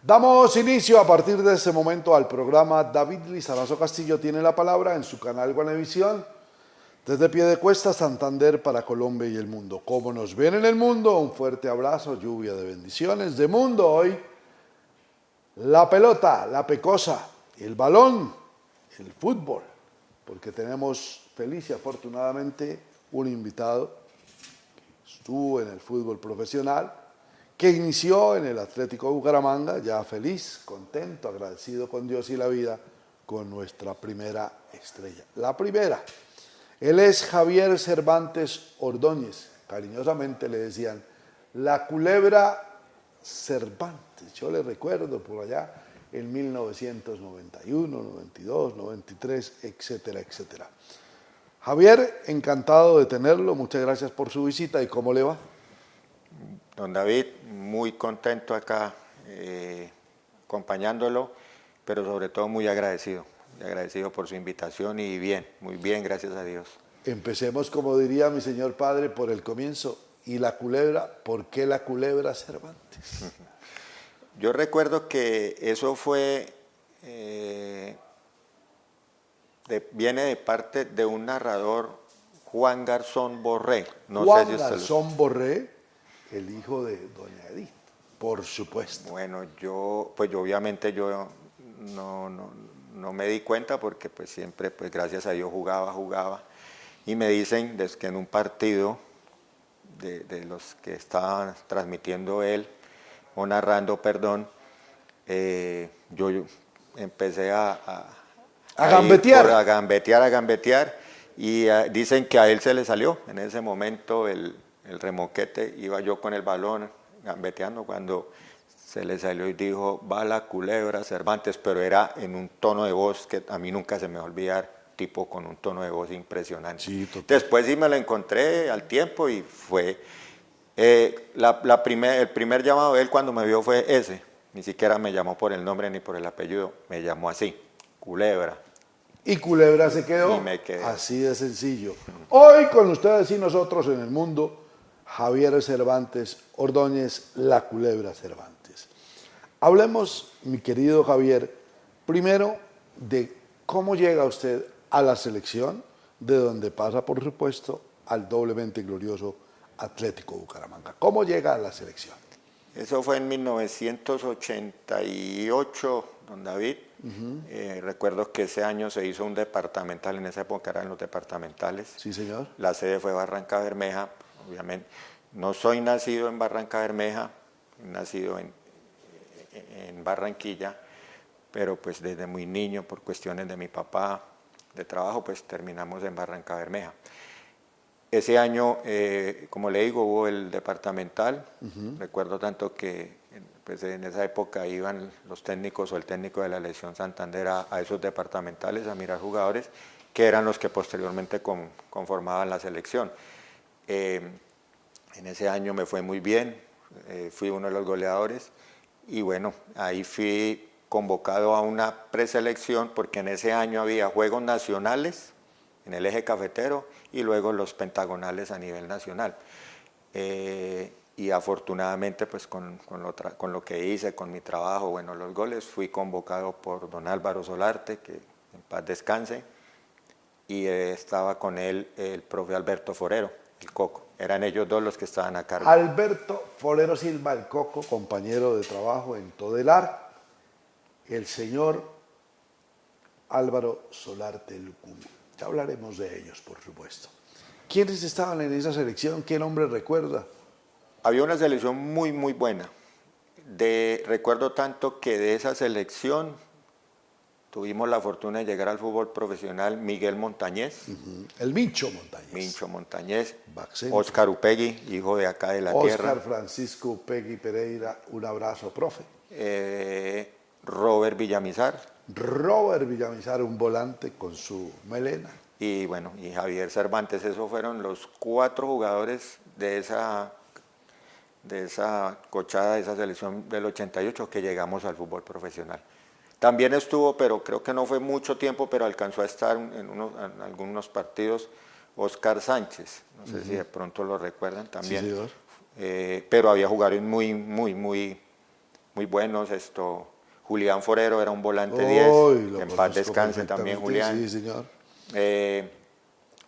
Damos inicio a partir de este momento al programa David Lizarazo Castillo tiene la palabra en su canal Guanevisión, desde Piedecuesta, Santander, para Colombia y el mundo. Como nos ven en el mundo, un fuerte abrazo, lluvia de bendiciones. De mundo hoy, la pelota, la pecosa, el balón, el fútbol, porque tenemos feliz y afortunadamente un invitado que estuvo en el fútbol profesional, que inició en el Atlético Bucaramanga, ya feliz, contento, agradecido con Dios y la vida, con nuestra primera estrella. La primera, él es Javier Cervantes Ordóñez, cariñosamente le decían la culebra Cervantes. Yo le recuerdo por allá en 1991, 92, 93, etcétera, etcétera. Javier, encantado de tenerlo, muchas gracias por su visita. ¿Y cómo le va? Don David, muy contento acá acompañándolo, pero sobre todo muy agradecido por su invitación y bien, muy bien, gracias a Dios. Empecemos, como diría mi señor padre, por el comienzo. ¿Y la culebra? ¿Por qué la culebra Cervantes? Yo recuerdo que eso fue, viene de parte de un narrador, Juan Garzón Borré. Juan Garzón Borré, el hijo de doña Edith, por supuesto. Bueno, yo obviamente no me di cuenta porque pues siempre, pues gracias a Dios jugaba. Y me dicen que en un partido de los que estaban transmitiendo él, o narrando, perdón, yo empecé a gambetear. A gambetear, y dicen que a él se le salió en ese momento el remoquete, iba yo con el balón gambeteando cuando se le salió y dijo, va la culebra Cervantes, pero era en un tono de voz que a mí nunca se me va a olvidar, tipo con un tono de voz impresionante. Sí, después sí me lo encontré al tiempo y fue, el primer llamado de él cuando me vio fue ese, ni siquiera me llamó por el nombre ni por el apellido, me llamó así, culebra. Y culebra se quedó, y me quedé. Así de sencillo. Hoy con ustedes y nosotros en el mundo, Javier Cervantes Ordóñez, la culebra Cervantes. Hablemos, mi querido Javier, primero de cómo llega usted a la selección, de donde pasa, por supuesto, al doblemente glorioso Atlético Bucaramanga. ¿Cómo llega a la selección? Eso fue en 1988, don David. Recuerdo que ese año se hizo un departamental, en esa época eran los departamentales. Sí, señor. La sede fue Barranca Bermeja, obviamente. No soy nacido en Barranca Bermeja, nacido en Barranquilla, pero pues desde muy niño, por cuestiones de mi papá, de trabajo, pues terminamos en Barranca Bermeja. Ese año, como le digo, hubo el departamental. Recuerdo tanto que pues en esa época iban los técnicos o el técnico de la Selección Santander a esos departamentales a mirar jugadores, que eran los que posteriormente conformaban la selección. En ese año me fue muy bien, fui uno de los goleadores y bueno, ahí fui convocado a una preselección porque en ese año había juegos nacionales en el eje cafetero y luego los pentagonales a nivel nacional. Y afortunadamente pues con lo que hice, con mi trabajo, bueno, los goles, fui convocado por don Álvaro Solarte, que en paz descanse, y estaba con él el profe Alberto Forero, el Coco. Eran ellos dos los que estaban a cargo. Alberto Forero Silva, el Coco, compañero de trabajo en Todelar, el señor Álvaro Solarte Lucumí. Ya hablaremos de ellos, por supuesto. ¿Quiénes estaban en esa selección? ¿Qué nombre recuerda? Había una selección muy, muy buena. Recuerdo tanto que de esa selección tuvimos la fortuna de llegar al fútbol profesional Miguel Montañez. El Mincho Montañez. Mincho Montañez. Baxen. Oscar Upegui, hijo de acá de la tierra. Oscar Francisco Upegui Pereira, un abrazo, profe. Robert Villamizar. Robert Villamizar, un volante con su melena. Y bueno, y Javier Cervantes, esos fueron los 4 jugadores de esa cochada, de esa selección del 88 que llegamos al fútbol profesional. También estuvo, pero creo que no fue mucho tiempo, pero alcanzó a estar en algunos partidos, Oscar Sánchez, no sé si de pronto lo recuerdan también. Sí, señor. Pero había jugadores muy muy buenos. Julián Forero era un volante 10, Uy, lo que en paz conozco descanse también perfectamente, Julián. Sí, señor.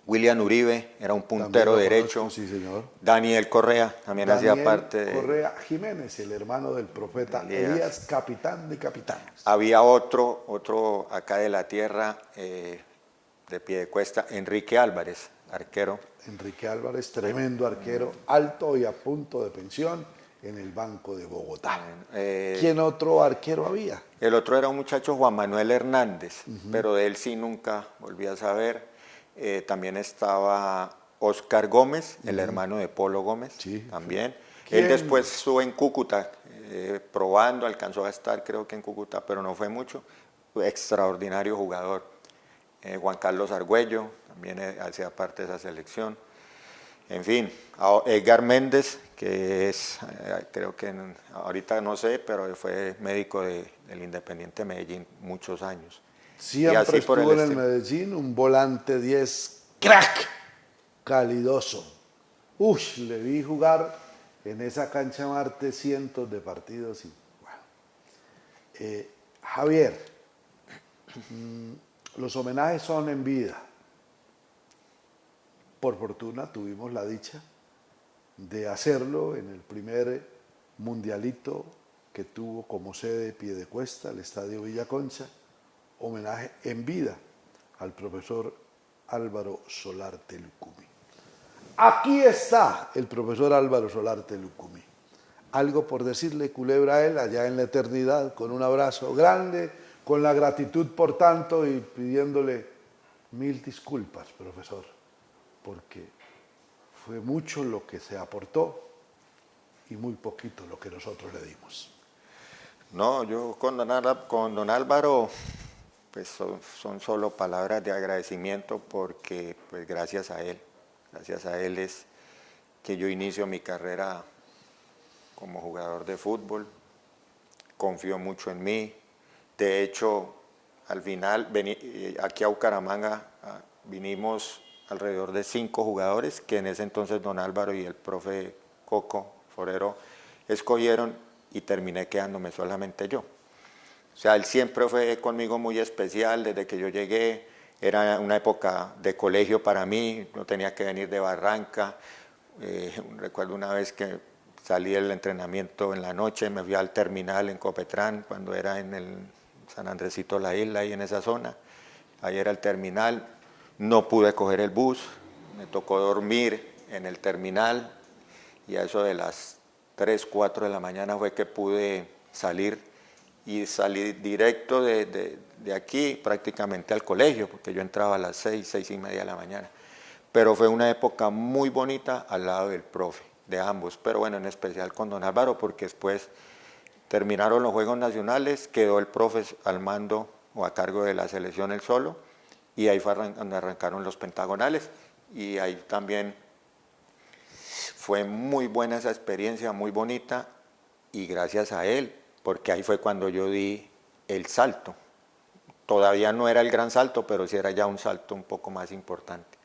William Uribe era un También puntero lo derecho. conozco, sí, señor. Daniel Correa también hacía Daniel parte de... Correa Jiménez, el hermano del profeta Elías, capitán de capitanes. Había otro acá de la tierra, de Piedecuesta, Enrique Álvarez, arquero. Enrique Álvarez, tremendo arquero, alto y a punto de pensión en el Banco de Bogotá. ¿Quién otro arquero había? El otro era un muchacho, Juan Manuel Hernández, pero de él sí nunca volví a saber. También estaba Oscar Gómez, el hermano de Polo Gómez, Sí. también. ¿Quién? Él después estuvo en Cúcuta, probando, alcanzó a estar creo que en Cúcuta, pero no fue mucho. Extraordinario jugador. Juan Carlos Argüello, también hacía parte de esa selección. En fin, Edgar Méndez, que es, creo que ahorita no sé, pero fue médico del Independiente Medellín muchos años. Siempre estuvo en el Medellín, un volante 10, crack, calidoso. Uy, le vi jugar en esa cancha Marte cientos de partidos. Y, bueno. Javier, los homenajes son en vida. Por fortuna tuvimos la dicha de hacerlo en el primer mundialito que tuvo como sede Piedecuesta, el Estadio Villa Concha, homenaje en vida al profesor Álvaro Solarte Lucumí. Aquí está el profesor Álvaro Solarte Lucumí. Algo por decirle, culebra, a él allá en la eternidad, con un abrazo grande, con la gratitud por tanto y pidiéndole 1000 disculpas, profesor, porque fue mucho lo que se aportó y muy poquito lo que nosotros le dimos. No, yo con don Álvaro, pues son solo palabras de agradecimiento porque pues gracias a él es que yo inicio mi carrera como jugador de fútbol, confió mucho en mí. De hecho, al final, aquí a Bucaramanga vinimos alrededor de 5 jugadores que en ese entonces don Álvaro y el profe Coco Forero escogieron y terminé quedándome solamente yo. O sea, él siempre fue conmigo muy especial desde que yo llegué. Era una época de colegio para mí, no tenía que venir de Barranca. Recuerdo una vez que salí del entrenamiento en la noche, me fui al terminal en Copetrán, cuando era en el San Andresito La Isla, ahí en esa zona. Ahí era el terminal, no pude coger el bus, me tocó dormir en el terminal y a eso de las 3, 4 de la mañana fue que pude salir y salí directo de aquí prácticamente al colegio, porque yo entraba a las 6, 6:30 de la mañana. Pero fue una época muy bonita al lado del profe, de ambos, pero bueno, en especial con don Álvaro, porque después terminaron los Juegos Nacionales, quedó el profe al mando o a cargo de la selección él solo, y ahí fue donde arrancaron los pentagonales, y ahí también fue muy buena esa experiencia, muy bonita, y gracias a él, porque ahí fue cuando yo di el salto. Todavía no era el gran salto, pero sí era ya un salto un poco más importante.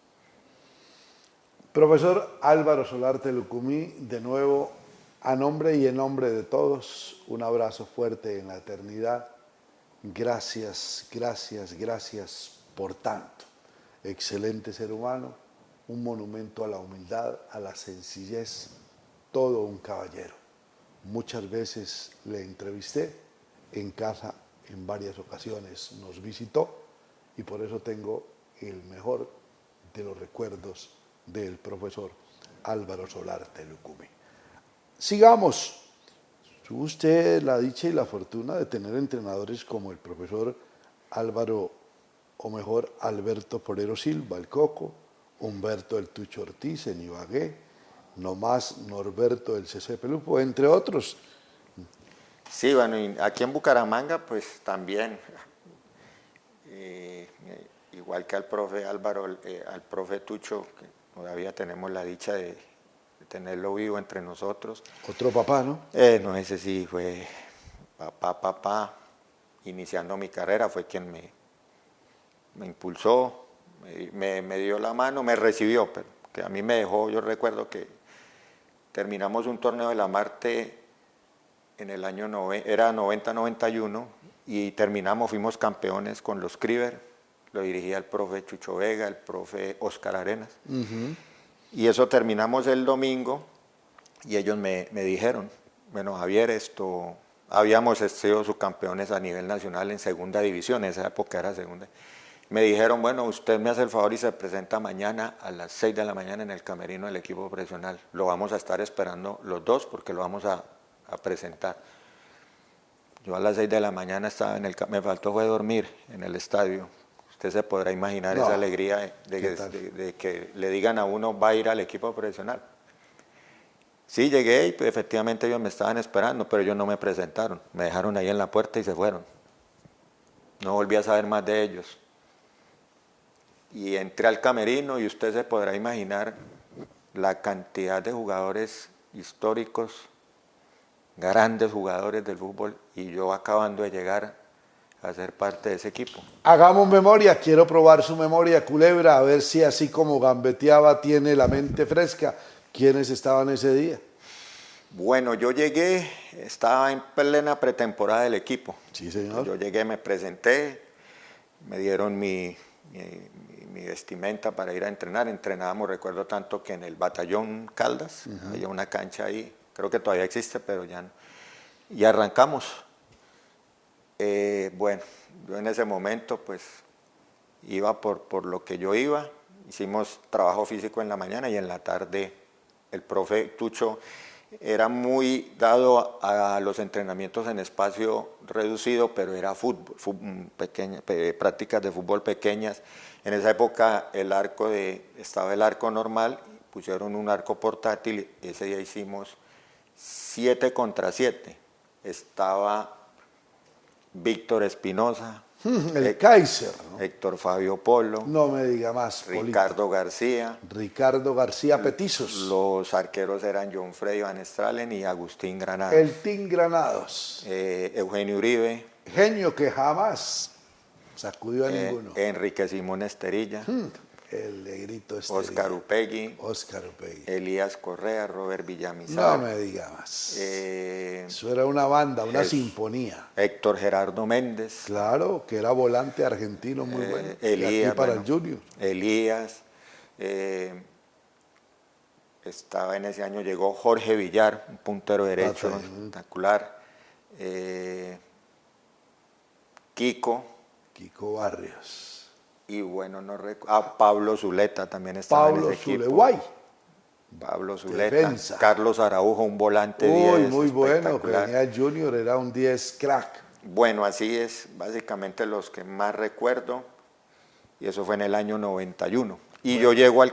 Profesor Álvaro Solarte Lucumí, de nuevo, a nombre y en nombre de todos, un abrazo fuerte en la eternidad. Gracias, gracias, gracias por tanto. Excelente ser humano, un monumento a la humildad, a la sencillez, todo un caballero. Muchas veces le entrevisté en casa, en varias ocasiones nos visitó y por eso tengo el mejor de los recuerdos del profesor Álvaro Solarte Lucumí. Sigamos. Tuvo usted la dicha y la fortuna de tener entrenadores como el profesor Álvaro, o mejor Alberto Forero Silva, el Coco, Humberto el Tucho Ortiz en Ibagué, nomás Norberto del CC Pelupo, entre otros. Sí, bueno, y aquí en Bucaramanga pues también, igual que al profe Álvaro, al profe Tucho, que todavía tenemos la dicha de tenerlo vivo entre nosotros. Otro papá, ¿no? No, ese sí fue papá, iniciando mi carrera, fue quien me impulsó, me dio la mano, me recibió, pero que a mí me dejó, yo recuerdo que terminamos un torneo de la Marte en el año era 90-91 y terminamos, fuimos campeones con los Criver, lo dirigía el profe Chucho Vega, el profe Oscar Arenas. Y eso terminamos el domingo y ellos me dijeron, bueno Javier, habíamos sido subcampeones a nivel nacional en segunda división, en esa época era segunda. Me dijeron, bueno, usted me hace el favor y se presenta mañana a las 6 de la mañana en el camerino del equipo profesional. Lo vamos a estar esperando los dos porque lo vamos a presentar. Yo a las 6 de la mañana estaba me faltó fue dormir en el estadio. Usted se podrá imaginar esa alegría de que le digan a uno, va a ir al equipo profesional. Sí, llegué y pues, efectivamente ellos me estaban esperando, pero ellos no me presentaron. Me dejaron ahí en la puerta y se fueron. No volví a saber más de ellos. Y entré al camerino y usted se podrá imaginar la cantidad de jugadores históricos, grandes jugadores del fútbol, y yo acabando de llegar a ser parte de ese equipo. Hagamos memoria, quiero probar su memoria, Culebra, a ver si así como gambeteaba tiene la mente fresca. ¿Quiénes estaban ese día? Bueno, yo llegué, estaba en plena pretemporada del equipo. Sí, señor. Yo llegué, me presenté, me dieron mi vestimenta para ir a entrenar. Entrenábamos, recuerdo tanto que en el Batallón Caldas, había una cancha ahí, creo que todavía existe, pero ya no. Y arrancamos. Bueno, yo en ese momento pues iba por lo que yo iba, hicimos trabajo físico en la mañana y en la tarde el profe Tucho era muy dado a los entrenamientos en espacio reducido, pero era fútbol prácticas de fútbol pequeñas. En esa época estaba el arco normal, pusieron un arco portátil, ese día hicimos 7 contra 7. Estaba Víctor Espinosa, el Kaiser, ¿no? Héctor Fabio Polo, no me diga más, Ricardo García. Ricardo García Petizos. Los arqueros eran John Freddy Van Stralen y Agustín Granados. El Team Granados. Eugenio Uribe. Genio que jamás sacudió a ninguno. Enrique Simón Esterilla. El negrito Esterilla. Oscar Upegui. Oscar Upegui. Elías Correa, Robert No Villamizar. me diga más. Eso era una banda, una sinfonía. Héctor Gerardo Méndez. Claro, que era volante argentino muy bueno. Elías, y aquí para el Junior. Elías. Estaba en ese año, llegó Jorge Villar, un puntero derecho espectacular. Kiko Barrios. Y bueno, no recuerdo. Pablo Zuleta también estaba en ese equipo. Pablo Zuleta. Defensa. Carlos Araujo, un volante 10. Muy bueno, que venía el Junior, era un 10 crack. Bueno, así es, básicamente los que más recuerdo. Y eso fue en el año 91. Y yo llego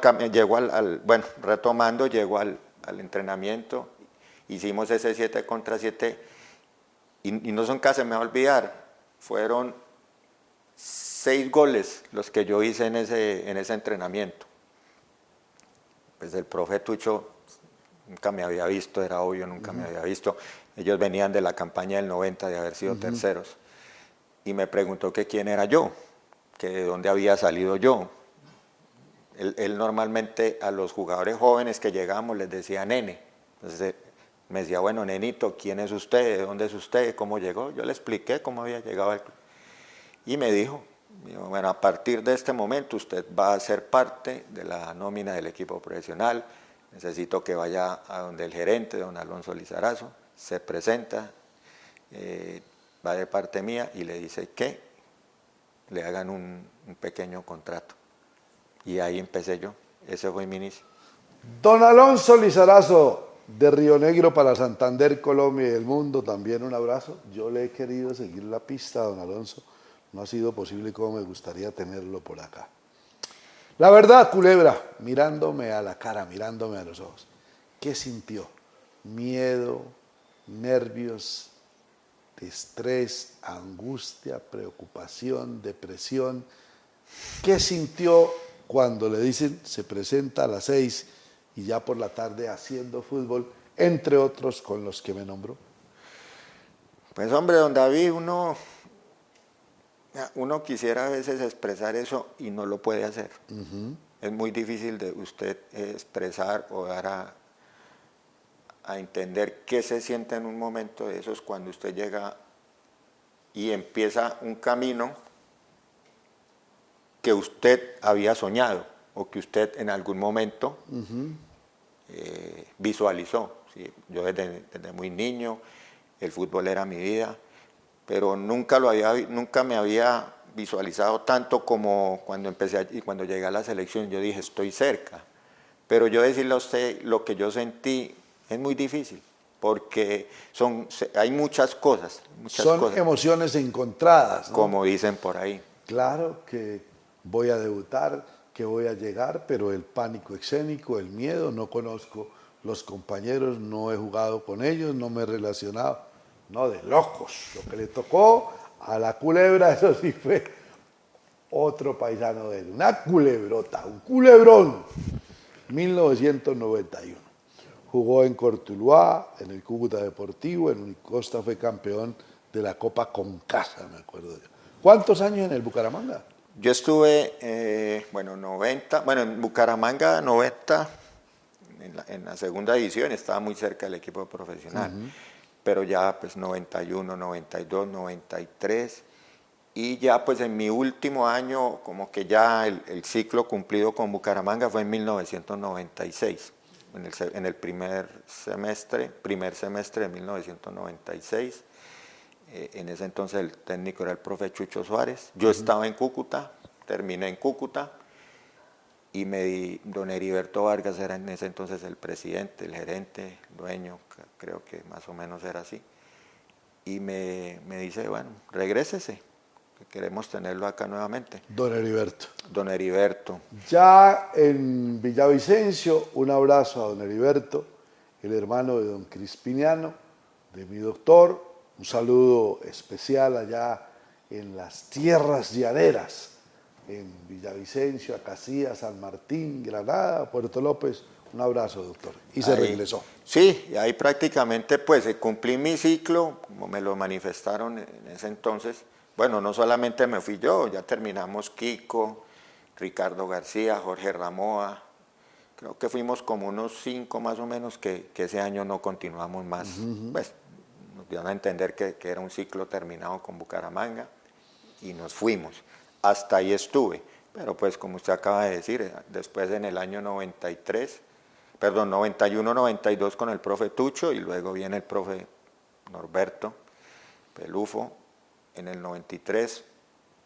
retomando, llego al entrenamiento. Hicimos ese 7 contra 7. Y no son casi, me va a olvidar. Fueron 6 goles los que yo hice en ese entrenamiento. Pues el profe Tucho nunca me había visto, era obvio, nunca me había visto. Ellos venían de la campaña del 90 de haber sido terceros. Y me preguntó que quién era yo, que de dónde había salido yo. Él normalmente a los jugadores jóvenes que llegamos les decía nene. Entonces me decía, bueno, nenito, ¿quién es usted? ¿De dónde es usted? ¿Cómo llegó? Yo le expliqué cómo había llegado al club. Y me dijo, bueno, a partir de este momento usted va a ser parte de la nómina del equipo profesional. Necesito que vaya a donde el gerente, don Alonso Lizarazo, se presenta, va de parte mía y le dice que le hagan un pequeño contrato. Y ahí empecé yo, ese fue mi inicio. Don Alonso Lizarazo, de Río Negro para Santander, Colombia y el mundo, también un abrazo. Yo le he querido seguir la pista, don Alonso. No ha sido posible como me gustaría tenerlo por acá. La verdad, Culebra, mirándome a la cara, mirándome a los ojos, ¿qué sintió? Miedo, nervios, estrés, angustia, preocupación, depresión. ¿Qué sintió cuando le dicen se presenta a las 6 y ya por la tarde haciendo fútbol, entre otros con los que me nombró? Pues hombre, don David, uno quisiera a veces expresar eso y no lo puede hacer. Es muy difícil de usted expresar o dar a entender qué se siente en un momento de esos cuando usted llega y empieza un camino que usted había soñado o que usted en algún momento visualizó. ¿Sí? Yo desde muy niño, el fútbol era mi vida, pero nunca me había visualizado tanto como cuando empecé y cuando llegué a la selección. Yo dije, estoy cerca. Pero yo decirle a usted lo que yo sentí es muy difícil, porque hay muchas cosas. Son emociones encontradas, ¿no? Como dicen por ahí. Claro que voy a debutar, que voy a llegar, pero el pánico escénico, el miedo, no conozco los compañeros, no he jugado con ellos, no me he relacionado, no, de locos. Lo que le tocó a la culebra, eso sí fue otro paisano de él, una culebrota, un culebrón. 1991. Jugó en Cortuluá, en el Cúcuta Deportivo, en Unicosta fue campeón de la Copa Concasa, me acuerdo yo. ¿Cuántos años en el Bucaramanga? Yo estuve, en Bucaramanga 90, en la segunda división, estaba muy cerca del equipo profesional, pero ya pues 91, 92, 93, y ya pues en mi último año, como que ya el ciclo cumplido con Bucaramanga fue en 1996, en el primer semestre de 1996. En ese entonces el técnico era el profe Chucho Suárez. Yo estaba en Cúcuta, terminé en Cúcuta, y don Heriberto Vargas era en ese entonces el presidente, el gerente, el dueño, creo que más o menos era así. Y me dice, bueno, regrésese, que queremos tenerlo acá nuevamente. Don Heriberto. Don Heriberto. Ya en Villavicencio, un abrazo a don Heriberto, el hermano de don Crispiniano, de mi doctor. Un saludo especial allá en las tierras llaneras, en Villavicencio, Acacía, San Martín, Granada, Puerto López. Un abrazo, doctor. Y se regresó. Sí, y ahí prácticamente pues cumplí mi ciclo, como me lo manifestaron en ese entonces. Bueno, no solamente me fui yo, ya terminamos Kiko, Ricardo García, Jorge Ramoa. Creo que fuimos como unos 5 más o menos que ese año no continuamos más. Pues nos dieron a entender que era un ciclo terminado con Bucaramanga y nos fuimos. Hasta ahí estuve. Pero pues como usted acaba de decir, después en el año 91, 92 con el profe Tucho, y luego viene el profe Norberto Pelufo en el 93,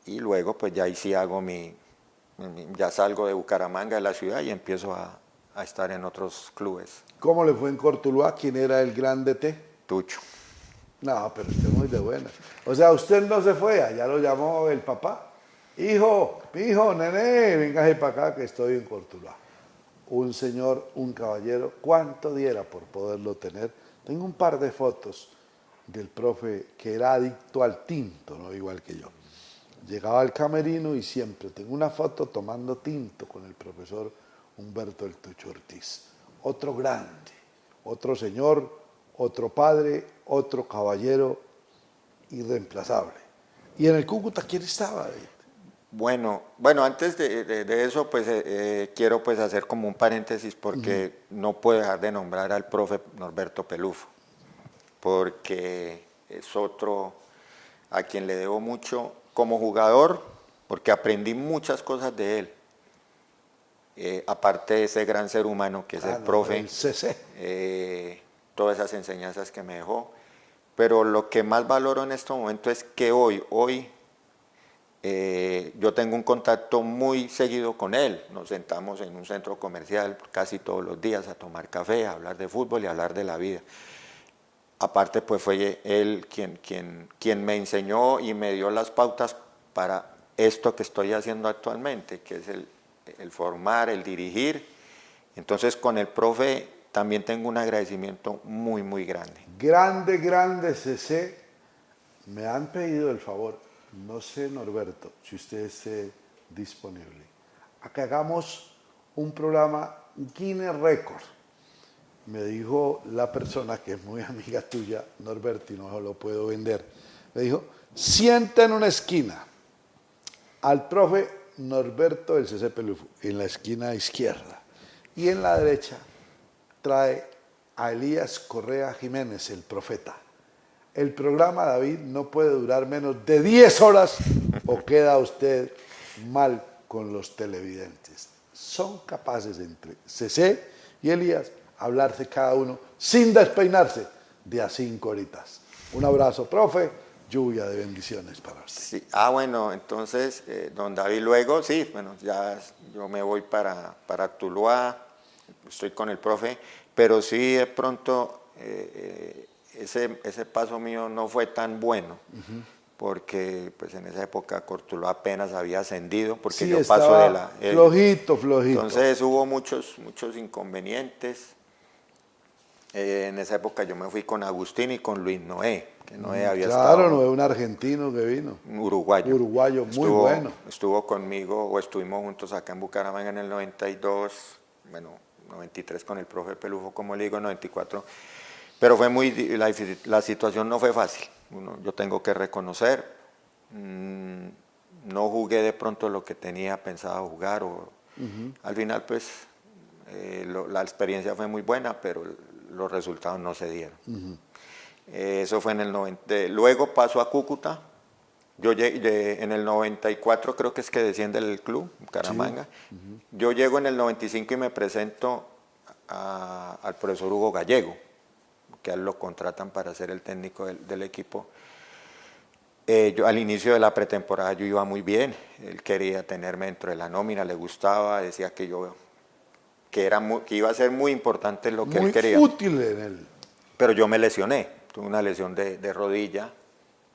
y luego pues ya ahí sí hago ya salgo de Bucaramanga, de la ciudad, y empiezo a estar en otros clubes. ¿Cómo le fue en Cortuluá? ¿Quién era el gran DT? Tucho. No, pero usted es muy de buena. O sea, usted no se fue, allá lo llamó el papá. Hijo, nene, véngase para acá que estoy en Cortuluá. Un señor, un caballero, ¿cuánto diera por poderlo tener? Tengo un par de fotos del profe que era adicto al tinto, no igual que yo. Llegaba al camerino y siempre tengo una foto tomando tinto con el profesor Humberto El Tucho Ortiz. Otro grande, otro señor, otro padre, otro caballero irreemplazable. ¿Y en el Cúcuta quién estaba, David? Bueno, antes de eso, pues quiero pues hacer como un paréntesis porque no puedo dejar de nombrar al profe Norberto Pelufo, porque es otro a quien le debo mucho como jugador, porque aprendí muchas cosas de él, aparte de ese gran ser humano que es el profe, el CC. Todas esas enseñanzas que me dejó, pero lo que más valoro en este momento es que hoy yo tengo un contacto muy seguido con él. Nos sentamos en un centro comercial casi todos los días a tomar café, a hablar de fútbol y a hablar de la vida. Aparte, pues fue él quien me enseñó y me dio las pautas para esto que estoy haciendo actualmente, que es el formar, el dirigir. Entonces, con el profe también tengo un agradecimiento muy, muy grande. Grande, CC. Me han pedido el favor. No sé, Norberto, si usted esté disponible, a que hagamos un programa Guinness Record. Me dijo la persona que es muy amiga tuya, Norberto, y no lo puedo vender. Me dijo, sienta en una esquina al profe Norberto del CC Pelufo, en la esquina izquierda, y en la derecha trae a Elías Correa Jiménez, el profeta. El programa, David, no puede durar menos de 10 horas o queda usted mal con los televidentes. Son capaces entre CC y Elías hablarse cada uno sin despeinarse de a 5 horitas. Un abrazo, profe. Lluvia de bendiciones para usted. Sí. Bueno, entonces, don David, luego, sí, bueno, ya yo me voy para Tuluá, estoy con el profe, pero sí de pronto ese paso mío no fue tan bueno, porque pues en esa época Cortuluá apenas había ascendido, porque Sí, yo paso de la... flojito. Entonces hubo muchos inconvenientes. En esa época yo me fui con Agustín y con Luis Noé, que Noé había estado... Claro, Noé, un argentino que vino. Un uruguayo. Uruguayo, muy bueno. Estuvo conmigo, o estuvimos juntos acá en Bucaramanga en el 92, bueno, 93 con el profe Pelufo, como le digo, 94. Pero fue la situación no fue fácil, yo tengo que reconocer. No jugué de pronto lo que tenía pensado jugar. Al final, pues, la experiencia fue muy buena, pero los resultados no se dieron. Eso fue en el 90. Luego paso a Cúcuta. Yo llegué, en el 94 creo que es que desciende el club, Bucaramanga. Sí. Yo llego en el 95 y me presento al profesor Hugo Gallego, que a él lo contratan para ser el técnico del equipo. Yo, al inicio de la pretemporada yo iba muy bien, él quería tenerme dentro de la nómina, le gustaba, decía que iba a ser muy importante lo que él quería. Muy útil en él. Pero yo me lesioné, tuve una lesión de rodilla,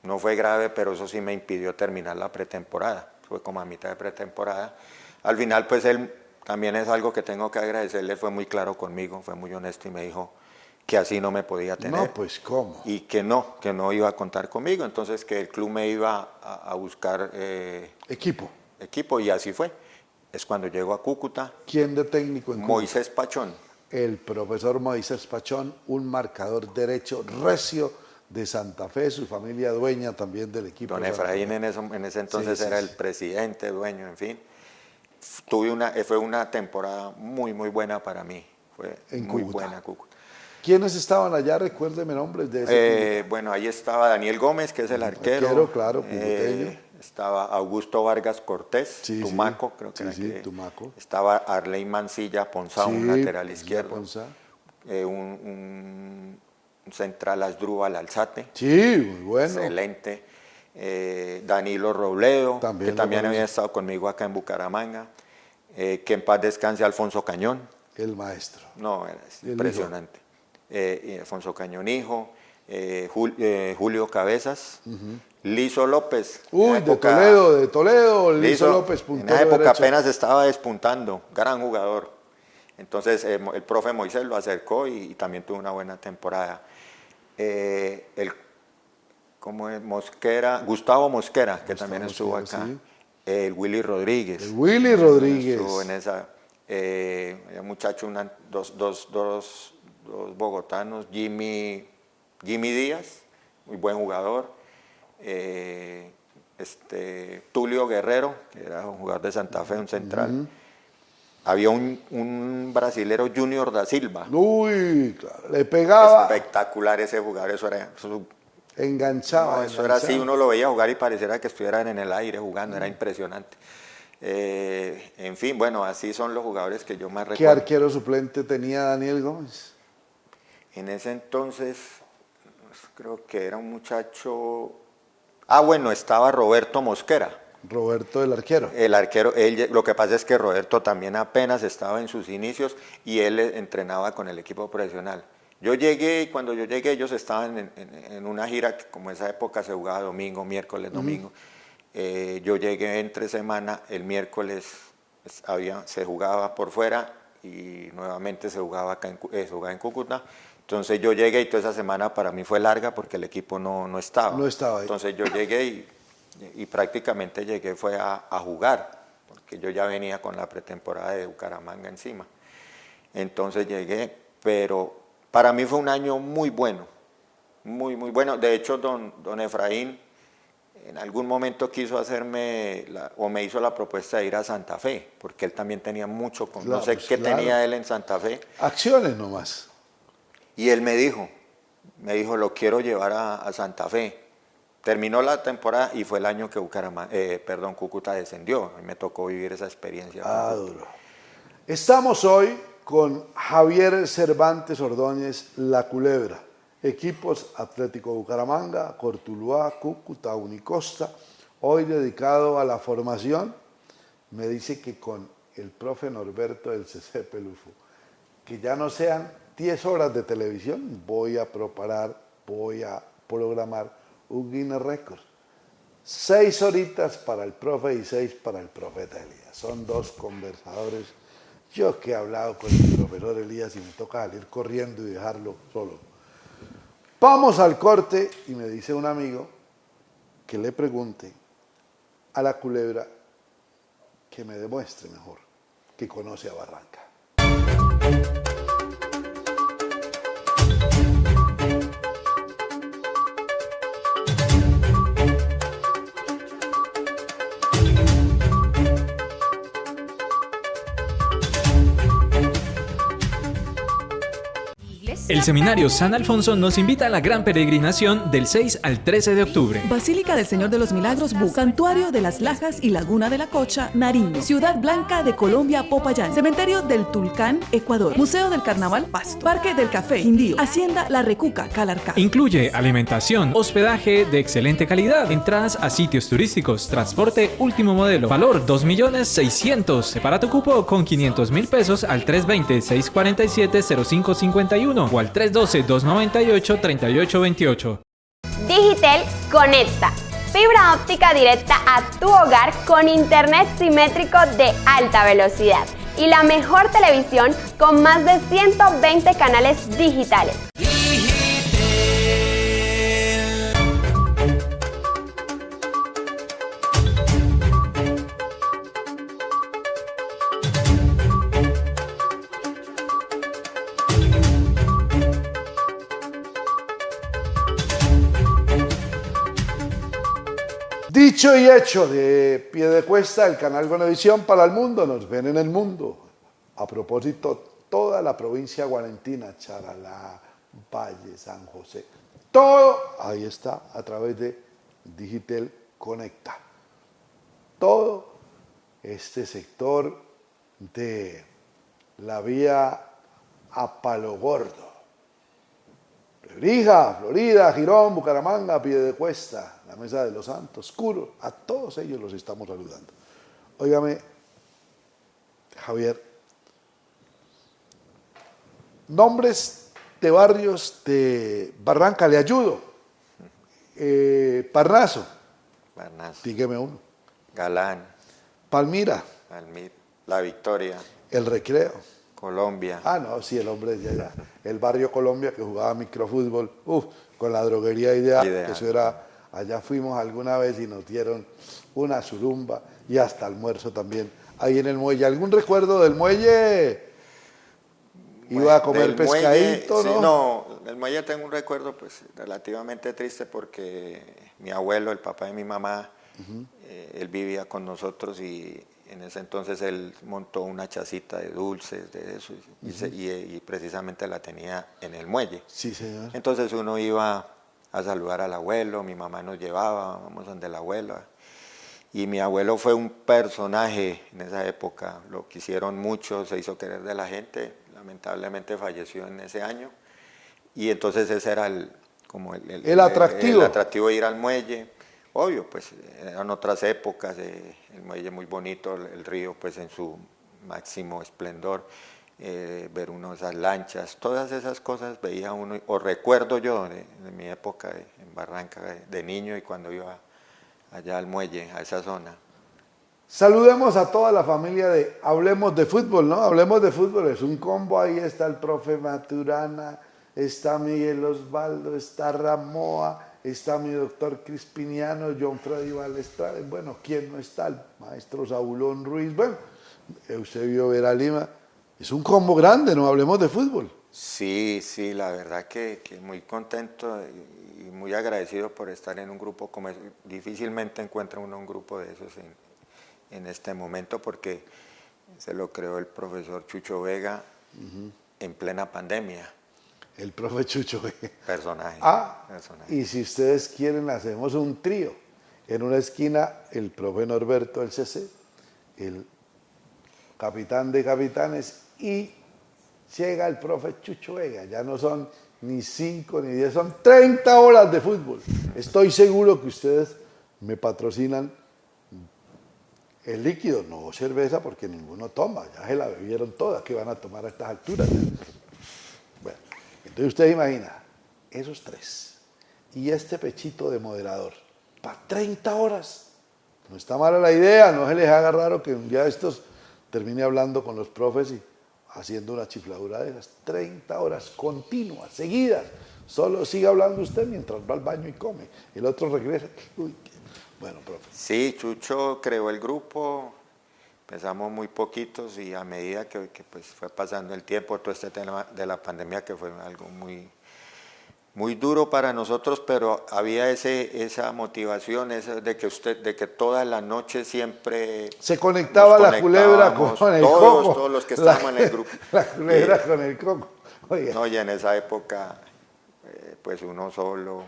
no fue grave, pero eso sí me impidió terminar la pretemporada, fue como a mitad de pretemporada. Al final pues él, también es algo que tengo que agradecerle, fue muy claro conmigo, fue muy honesto y me dijo que así no me podía tener. No, pues ¿cómo? Y que no iba a contar conmigo, entonces que el club me iba a buscar equipo, y así fue. Es cuando llego a Cúcuta. ¿Quién de técnico en Cúcuta? Moisés Pachón. El profesor Moisés Pachón, un marcador derecho recio de Santa Fe, su familia dueña también del equipo. Don Efraín en ese entonces era el presidente, dueño, en fin. Fue una temporada muy, muy buena para mí. Fue muy buena Cúcuta. ¿Quiénes estaban allá? Recuérdeme nombres de ese bueno, ahí estaba Daniel Gómez, que es el arquero. Claro, cucuteño. Estaba Augusto Vargas Cortés, Tumaco, creo que era que. Tumaco. Estaba Arley Mancilla Ponzá, un lateral izquierdo. Un central Asdrúbal Alzate. Sí, muy bueno. Excelente. Danilo Robledo, que también había estado conmigo acá en Bucaramanga. Que en paz descanse Alfonso Cañón. El maestro. No, era impresionante. Alfonso Cañón hijo, Julio Cabezas, Lizo López. De Toledo, Lizo López, puntero. En esa época derecho. Apenas estaba despuntando, gran jugador. Entonces el profe Moisés lo acercó y también tuvo una buena temporada. Gustavo Mosquera, que también estuvo acá. Sí. El Willy Rodríguez. Estuvo en esa. Muchacho, dos bogotanos, Jimmy Díaz, muy buen jugador. Tulio Guerrero, que era un jugador de Santa Fe, un central. Había un brasilero, Junior da Silva. Uy, claro, le pegaba. Espectacular ese jugador, enganchaba. No, eso era así, uno lo veía jugar y pareciera que estuvieran en el aire jugando, era impresionante. En fin, bueno, así son los jugadores que yo más recuerdo. ¿Qué arquero suplente tenía Daniel Gómez? En ese entonces, creo que era un muchacho... bueno, estaba Roberto Mosquera. Roberto, el arquero. El arquero, lo que pasa es que Roberto también apenas estaba en sus inicios y él entrenaba con el equipo profesional. Yo llegué y cuando yo llegué ellos estaban en una gira que como esa época se jugaba domingo, miércoles, domingo. Yo llegué entre semana, el miércoles se jugaba por fuera y nuevamente se jugaba en Cúcuta. Entonces yo llegué y toda esa semana para mí fue larga porque el equipo no estaba. No estaba ahí. Entonces yo llegué y prácticamente llegué fue a jugar, porque yo ya venía con la pretemporada de Bucaramanga encima. Entonces llegué, pero para mí fue un año muy bueno, muy, muy bueno. De hecho, don Efraín en algún momento quiso hacerme, me hizo la propuesta de ir a Santa Fe, porque él también tenía mucho, no sé qué tenía él en Santa Fe. Acciones nomás. Y él me dijo, lo quiero llevar a Santa Fe. Terminó la temporada y fue el año que Cúcuta descendió. A mí me tocó vivir esa experiencia. Duro. Estamos hoy con Javier Cervantes Ordóñez, La Culebra. Equipos Atlético Bucaramanga, Cortuluá, Cúcuta, Unicosta. Hoy dedicado a la formación. Me dice que con el profe Norberto del CC Pelufo, que ya no sean 10 horas de televisión, voy a programar un Guinness Record. 6 horitas para el profe y 6 para el profeta Elías. Son 2 conversadores. Yo que he hablado con el profesor Elías y me toca salir corriendo y dejarlo solo. Vamos al corte y me dice un amigo que le pregunte a La Culebra que me demuestre mejor que conoce a Barranca. El Seminario San Alfonso nos invita a la gran peregrinación del 6 al 13 de octubre. Basílica del Señor de los Milagros, Buc, Santuario de las Lajas y Laguna de la Cocha, Nariño, Ciudad Blanca de Colombia, Popayán, Cementerio del Tulcán, Ecuador, Museo del Carnaval, Pasto, Parque del Café, Quindío, Hacienda La Recuca, Calarcá. Incluye alimentación, hospedaje de excelente calidad, entradas a sitios turísticos, transporte último modelo, valor 2.600.000. Separa tu cupo con 500.000 pesos al 320-647-0551 o al 312-298-3828. Digitel conecta. Fibra óptica directa a tu hogar con internet simétrico de alta velocidad y la mejor televisión con más de 120 canales digitales. Dicho y hecho, de Piedecuesta, el canal Buenavisión para el mundo, nos ven en el mundo. A propósito, toda la provincia guarentina, Charalá, Valle, San José, todo ahí está a través de Digitel Conecta. Todo este sector de la vía a Palo Gordo. Lebrija, Florida, Girón, Bucaramanga, Piedecuesta, la Mesa de los Santos, Curo, a todos ellos los estamos saludando. Óigame, Javier, nombres de barrios de Barranca, le ayudo. Parnaso, dígame uno. Galán, Palmira, La Victoria, El Recreo. Colombia. Ah, no, sí, el hombre ya. El barrio Colombia que jugaba microfútbol, con la droguería Ideal. Eso era, allá fuimos alguna vez y nos dieron una surumba y hasta almuerzo también. Ahí en el muelle, ¿algún recuerdo del muelle? Iba a comer pescadito, muelle, ¿no? Sí, no, del muelle tengo un recuerdo pues relativamente triste porque mi abuelo, el papá de mi mamá, él vivía con nosotros y en ese entonces él montó una chacita de dulces, de eso, y precisamente la tenía en el muelle. Sí, señor. Entonces uno iba a saludar al abuelo, mi mamá nos llevaba, vamos donde el abuelo. Y mi abuelo fue un personaje en esa época, lo quisieron mucho, se hizo querer de la gente, lamentablemente falleció en ese año. Y entonces ese era el atractivo. El atractivo de ir al muelle. Obvio, pues eran otras épocas, el muelle muy bonito, el río pues en su máximo esplendor, ver uno esas lanchas, todas esas cosas veía uno, o recuerdo yo de mi época en Barranca de niño y cuando iba allá al muelle, a esa zona. Saludemos a toda la familia de Hablemos de Fútbol, ¿no? Hablemos de Fútbol, es un combo, ahí está el profe Maturana, está Miguel Osvaldo, está Ramoa, está mi doctor Crispiniano, John Freddy Balestrade, bueno, ¿quién no está? El maestro Saulón Ruiz, bueno, Eusebio Vera Lima. Es un combo grande, ¿no? Hablemos de Fútbol. Sí, sí, la verdad que muy contento y muy agradecido por estar en un grupo como ese. Difícilmente encuentra uno un grupo de esos en este momento porque se lo creó el profesor Chucho Vega en plena pandemia. el profe Chucho Vega. Personaje. Personaje. Y si ustedes quieren, hacemos un trío. En una esquina, el profe Norberto, el CC, el capitán de capitanes, y llega el profe Chucho Vega. Ya no son ni 5 ni 10, son 30 horas de fútbol. Estoy seguro que ustedes me patrocinan el líquido, no cerveza, porque ninguno toma. Ya se la bebieron todas, que van a tomar a estas alturas. Bueno, entonces usted imagina, esos 3 y este pechito de moderador, para 30 horas. No está mala la idea, no se les haga raro que un día de estos termine hablando con los profes y haciendo una chifladura de esas 30 horas continuas, seguidas. Solo sigue hablando usted mientras va al baño y come. El otro regresa. Uy, bueno, profe. Sí, Chucho creó el grupo, empezamos muy poquitos y a medida que pues fue pasando el tiempo, todo este tema de la pandemia que fue algo muy duro para nosotros, pero había esa motivación de que toda la noche siempre se conectaba la culebra con el coco. Todos los que estábamos en el grupo. La culebra con el coco. Oiga. No, y en esa época, pues uno solo,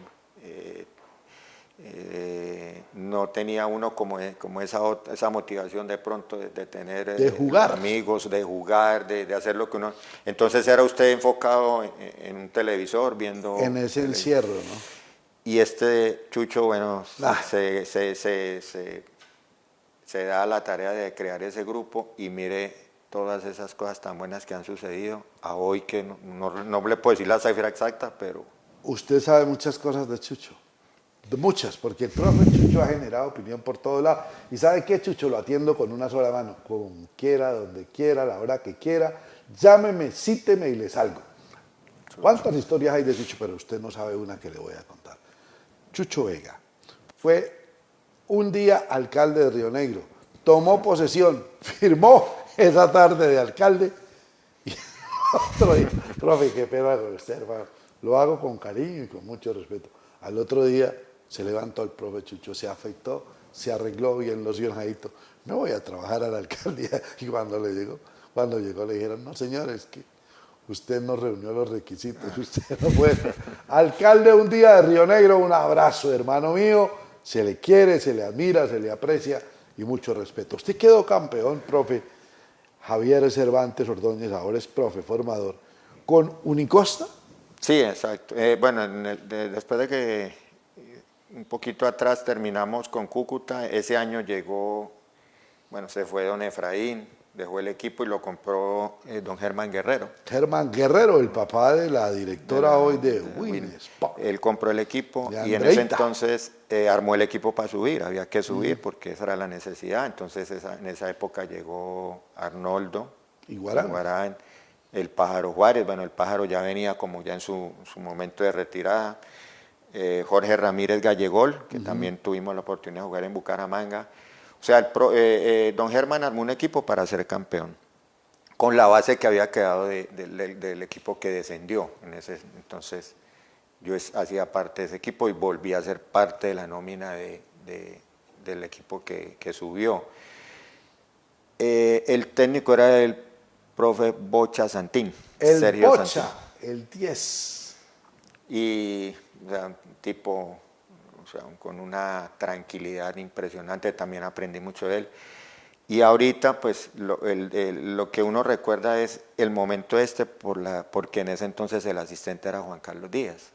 no tenía uno como esa motivación de pronto de tener de jugar. Amigos, de jugar, de hacer lo que uno... Entonces era usted enfocado en un televisor viendo... En ese encierro, ¿no? Y este Chucho, bueno, se da la tarea de crear ese grupo y mire todas esas cosas tan buenas que han sucedido a hoy, que no le puedo decir la cifra exacta, pero... Usted sabe muchas cosas de Chucho. Muchas, porque el profe Chucho ha generado opinión por todos lados. ¿Y sabe qué, Chucho? Lo atiendo con una sola mano, como quiera, donde quiera, a la hora que quiera. Llámeme, cíteme y le salgo. ¿Cuántas historias hay de Chucho? Pero usted no sabe una que le voy a contar. Chucho Vega fue un día alcalde de Río Negro, tomó posesión, firmó esa tarde de alcalde y otro día, profe, qué pena con usted, hermano. Lo hago con cariño y con mucho respeto. Al otro día se levantó el profe Chucho, se afeitó, se arregló bien locionadito. Me voy a trabajar a la alcaldía. Y cuando llegó le dijeron, no señores, que usted no reunió los requisitos, usted no puede. Alcalde un día de Río Negro, un abrazo, hermano mío. Se le quiere, se le admira, se le aprecia y mucho respeto. Usted quedó campeón, profe Javier Cervantes Ordóñez, ahora es profe formador, con Unicosta. Sí, exacto. Bueno, después de que un poquito atrás terminamos con Cúcuta, ese año llegó, bueno, se fue don Efraín, dejó el equipo y lo compró don Germán Guerrero. Germán Guerrero, el papá de la directora hoy de Winnes. Él compró el equipo y en ese entonces armó el equipo para subir, había que subir porque esa era la necesidad. Entonces en esa época llegó Arnoldo Iguarán, el Pájaro Juárez, bueno, el Pájaro ya venía como ya en su momento de retirada, Jorge Ramírez Gallegol, que también tuvimos la oportunidad de jugar en Bucaramanga. O sea, don Germán armó un equipo para ser campeón, con la base que había quedado del equipo que descendió. Entonces, yo hacía parte de ese equipo y volví a ser parte de la nómina del equipo que subió. El técnico era el profe Bocha Santín. El Sergio Bocha, Santín. el 10. Y, o sea, un tipo... O sea, con una tranquilidad impresionante, también aprendí mucho de él. Y ahorita, pues, lo que uno recuerda es el momento porque en ese entonces el asistente era Juan Carlos Díaz.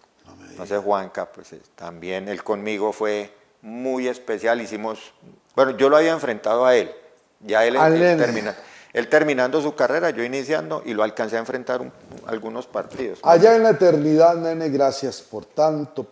Entonces Juanca, pues, también él conmigo fue muy especial. Bueno, yo lo había enfrentado a él, ya él terminando su carrera, yo iniciando, y lo alcancé a enfrentar algunos partidos. Allá en la eternidad, nene, gracias por tanto,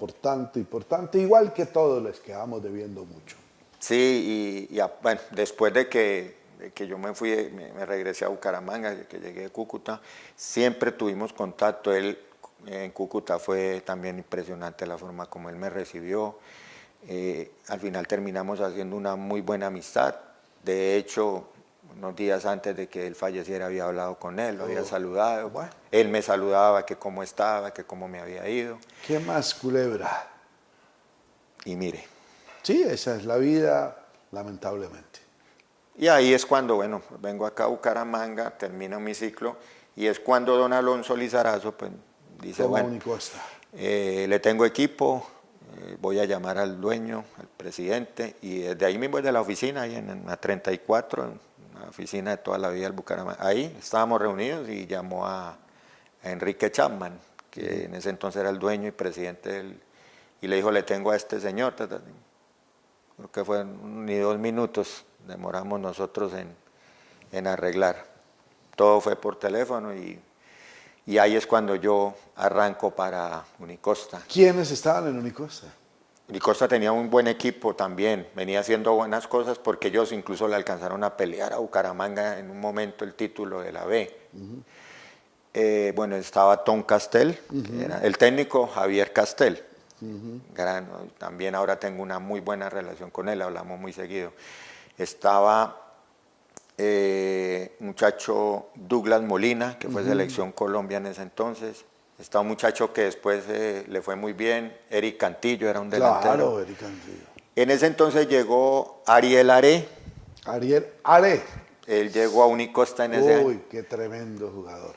igual que todos les quedamos debiendo mucho. Sí, bueno, después de que yo me fui, me regresé a Bucaramanga, que llegué de Cúcuta, siempre tuvimos contacto. Él en Cúcuta fue también impresionante la forma como él me recibió. Al final terminamos haciendo una muy buena amistad. De hecho, unos días antes de que él falleciera había hablado con él, lo había saludado. Bueno, él me saludaba, que cómo estaba, que cómo me había ido. ¿Qué más, culebra? Y mire. Sí, esa es la vida, lamentablemente. Y ahí es cuando, bueno, vengo acá a Bucaramanga, termino mi ciclo, y es cuando don Alonso Lizarazo pues, dice, Toma bueno, Unicosta. le tengo equipo, voy a llamar al dueño, al presidente, y desde ahí mismo, desde la oficina, ahí en la 34, en la oficina de toda la vida del Bucaramanga, ahí estábamos reunidos y llamó a Enrique Chapman, que en ese entonces era el dueño y presidente y le dijo, le tengo a este señor, creo que fue ni 2 minutos, demoramos nosotros en arreglar. Todo fue por teléfono y ahí es cuando yo arranco para Unicosta. ¿Quiénes estaban en Unicosta? Unicosta tenía un buen equipo también, venía haciendo buenas cosas porque ellos incluso le alcanzaron a pelear a Bucaramanga en un momento el título de la B. Bueno, estaba Tom Castel, que era el técnico Javier Castel, gran, también ahora tengo una muy buena relación con él, hablamos muy seguido. Estaba muchacho Douglas Molina, que fue selección Colombia en ese entonces. Está un muchacho que después le fue muy bien, Eric Cantillo era un delantero. Claro, Eric Cantillo. En ese entonces llegó Ariel Are. Ariel Are. Él llegó a Unicosta en ese año. Uy, qué tremendo jugador.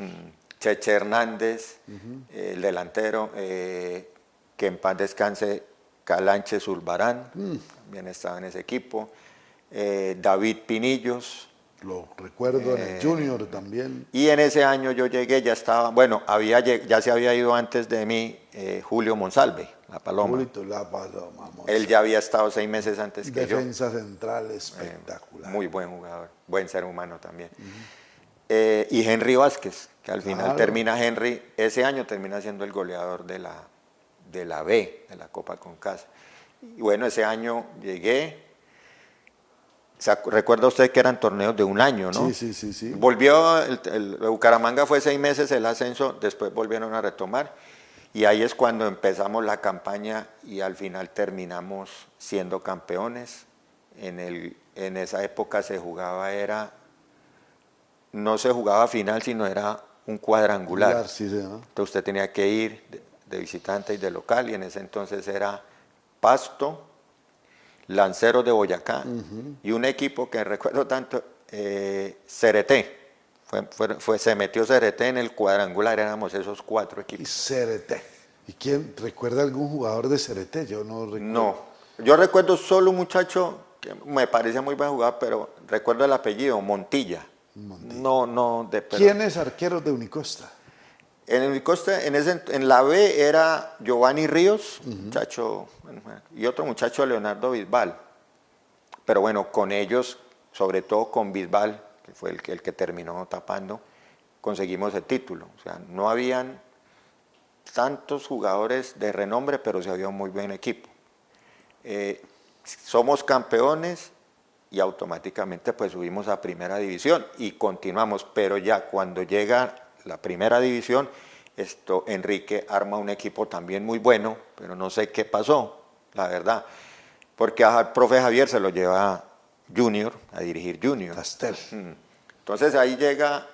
Cheche Hernández, el delantero, que en paz descanse, Calanche Zulbarán, también estaba en ese equipo. David Pinillos. Lo recuerdo en el Junior también. Y en ese año yo llegué, ya estaba, bueno, ya se había ido antes de mí Julio Monsalve, La Paloma. Julito, La Paloma. Él ya había estado 6 meses antes que yo. Defensa central espectacular. Muy buen jugador, buen ser humano también. Y Henry Vázquez, que al final termina Henry, ese año termina siendo el goleador de la B, de la Copa Concasa. Y bueno, ese año llegué. Recuerda usted que eran torneos de 1 año, ¿no? Sí. Volvió, el Bucaramanga fue 6 meses el ascenso, después volvieron a retomar y ahí es cuando empezamos la campaña y al final terminamos siendo campeones. En esa época se jugaba, no se jugaba final, sino era un cuadrangular. Sí, ¿no? Entonces usted tenía que ir de visitante y de local y en ese entonces era Pasto, Lanceros de Boyacá y un equipo que recuerdo tanto, Cereté. Se metió Cereté en el cuadrangular, éramos esos 4 equipos. Y Cereté. ¿Y quién recuerda algún jugador de Cereté? Yo no recuerdo. No, yo recuerdo solo un muchacho que me parece muy buen jugador, pero recuerdo el apellido, Montilla. No, ¿Quiénes arqueros de Unicosta? En Unicosta, en la B era Giovanni Ríos, muchacho, y otro muchacho, Leonardo Bisbal. Pero bueno, con ellos, sobre todo con Bisbal, que fue el que terminó tapando, conseguimos el título. O sea, no habían tantos jugadores de renombre, pero sí había un muy buen equipo. Somos campeones y automáticamente pues subimos a primera división y continuamos, pero ya cuando llega la primera división, Enrique arma un equipo también muy bueno, pero no sé qué pasó, la verdad, porque al profe Javier se lo lleva Junior, a dirigir Junior. Castel. Entonces ahí llega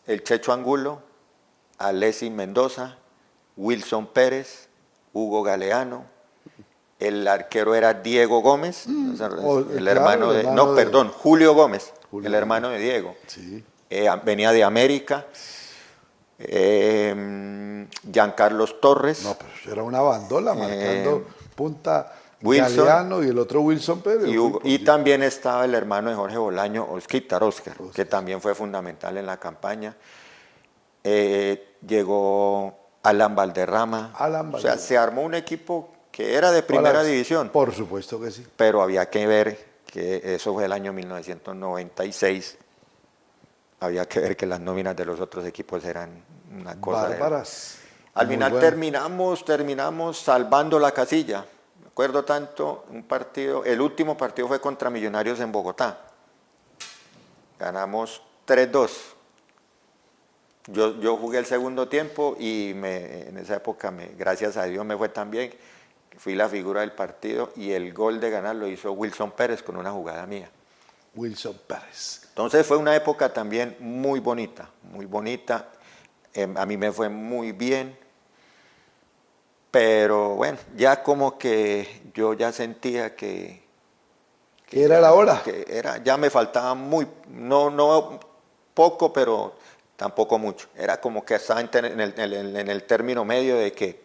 el Checho Angulo, Alessi Mendoza, Wilson Pérez, Hugo Galeano, el arquero era Diego Gómez, Julio Gómez, el hermano de Diego. Sí. Venía de América, Giancarlos Torres. No, pero era una bandola marcando punta Wilson, Galeano y el otro Wilson Pérez. Y también estaba el hermano de Jorge Bolaño, Oscar, que también fue fundamental en la campaña. Llegó Alan Valderrama. O sea, se armó un equipo que era de primera división. Por supuesto que sí. Pero había que ver que eso fue el año 1996. Había que ver que las nóminas de los otros equipos eran una cosa bárbaras. Al final terminamos salvando la casilla. Me acuerdo tanto un partido, el último partido fue contra Millonarios en Bogotá. Ganamos 3-2. Yo jugué el segundo tiempo y en esa época, gracias a Dios, me fue tan bien. Fui la figura del partido y el gol de ganar lo hizo Wilson Pérez con una jugada mía. Wilson Pérez. Entonces fue una época también muy bonita, muy bonita. A mí me fue muy bien, pero bueno, ya como que yo ya sentía que era la hora. Ya me faltaba no poco, pero tampoco mucho. Era como que estaba en el término medio de que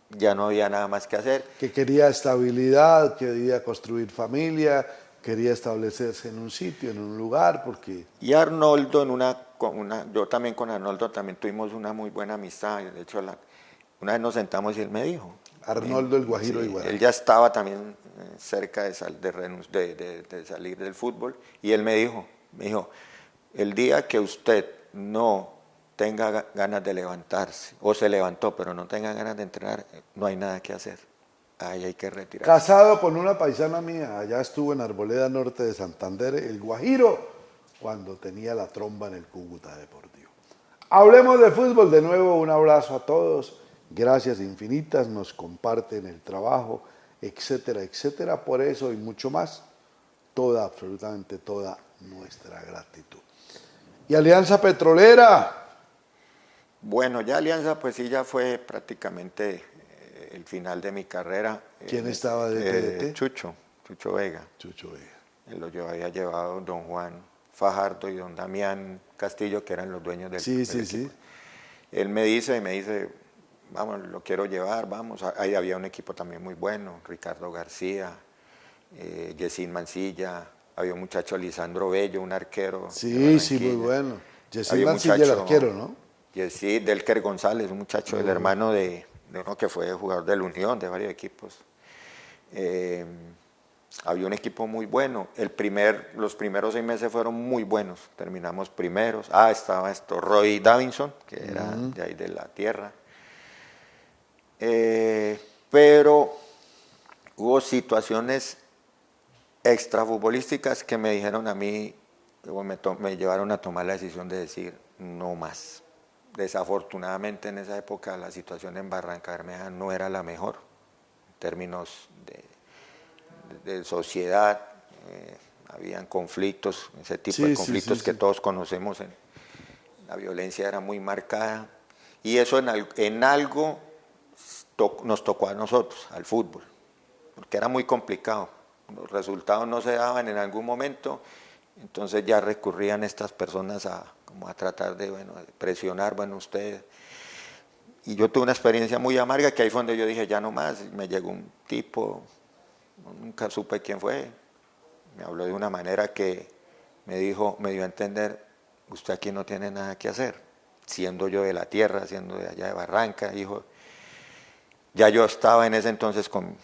ya no había nada más que hacer. Que quería estabilidad, quería construir familia, quería establecerse en un sitio, en un lugar, porque... Y Arnoldo, yo también con Arnoldo también tuvimos una muy buena amistad. De hecho, una vez nos sentamos y él me dijo... Arnoldo el Guajiro sí, igual. Él ya estaba también cerca de salir del fútbol, y él me dijo, el día que usted no tenga ganas de levantarse, o se levantó pero no tenga ganas de entrenar, no hay nada que hacer, ahí hay que retirarse. Casado con una paisana mía, allá estuvo en Arboleda Norte de Santander, el Guajiro, cuando tenía la tromba en el Cúcuta Deportivo. Hablemos de fútbol, de nuevo un abrazo a todos, gracias infinitas, nos comparten el trabajo, etcétera, etcétera, por eso y mucho más, absolutamente toda nuestra gratitud. Y Alianza Petrolera. Bueno, ya Alianza pues sí ya fue prácticamente el final de mi carrera. ¿Quién estaba de TDT? Chucho Vega. Chucho Vega. Él lo había llevado don Juan Fajardo y don Damián Castillo, que eran los dueños del equipo. Sí. Él me dice, vamos, lo quiero llevar, vamos. Ahí había un equipo también muy bueno, Ricardo García, Yesín Mancilla, había un muchacho Lisandro Bello, un arquero. Sí, muy bueno. Yesín Mancilla, el arquero, ¿no? Yesín Delker González, un muchacho, el hermano de uno que fue jugador de la Unión, de varios equipos. Había un equipo muy bueno. Los primeros 6 meses fueron muy buenos. Terminamos primeros. Estaba Roy Davinson, que era de ahí de la tierra. Pero hubo situaciones extrafutbolísticas que me dijeron a mí, me llevaron a tomar la decisión de decir no más. Desafortunadamente en esa época la situación en Barranca Bermeja no era la mejor en términos de sociedad, habían conflictos, ese tipo de conflictos que todos conocemos, la violencia era muy marcada, y eso en algo nos tocó a nosotros, al fútbol, porque era muy complicado, los resultados no se daban en algún momento, entonces ya recurrían estas personas a tratar de presionar, ustedes. Y yo tuve una experiencia muy amarga, que ahí fue donde yo dije, ya no más. Me llegó un tipo, nunca supe quién fue, me habló de una manera que me dio a entender, usted aquí no tiene nada que hacer, siendo yo de la tierra, siendo de allá de Barranca, dijo. Ya yo estaba en ese entonces con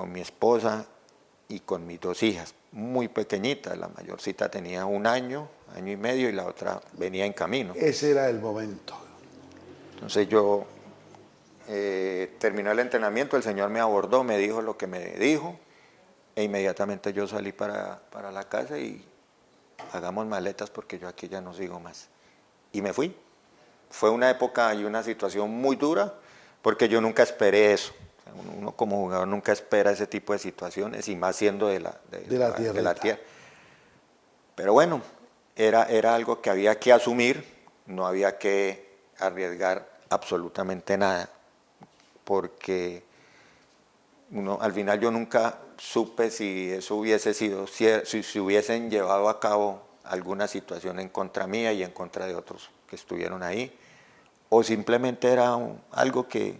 mi esposa y con mis 2 hijas, muy pequeñitas, la mayorcita tenía 1 año, año y medio, y la otra venía en camino. Ese era el momento. Entonces yo terminó el entrenamiento, el señor me abordó, me dijo lo que me dijo, e inmediatamente yo salí para la casa y hagamos maletas porque yo aquí ya no sigo más. Y me fui. Fue una época y una situación muy dura, porque yo nunca esperé eso. Uno como jugador nunca espera ese tipo de situaciones, y más siendo de la tierra. Pero bueno, era algo que había que asumir, no había que arriesgar absolutamente nada, porque al final yo nunca supe si eso hubiese sido, si hubiesen llevado a cabo alguna situación en contra mía y en contra de otros que estuvieron ahí, o simplemente era algo que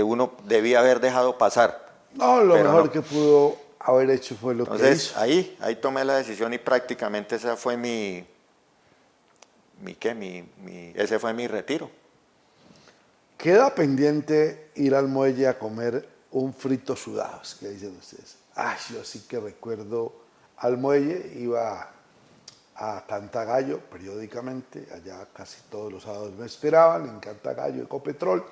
uno debía haber dejado pasar. No, lo mejor que pudo haber hecho fue lo que hizo. Entonces ahí tomé la decisión, y prácticamente esa fue ese fue mi retiro. Queda pendiente ir al muelle a comer un frito sudado, ¿qué dicen ustedes? Yo sí que recuerdo al muelle, iba a Cantagallo periódicamente, allá casi todos los sábados me esperaban, en Cantagallo, Ecopetrol.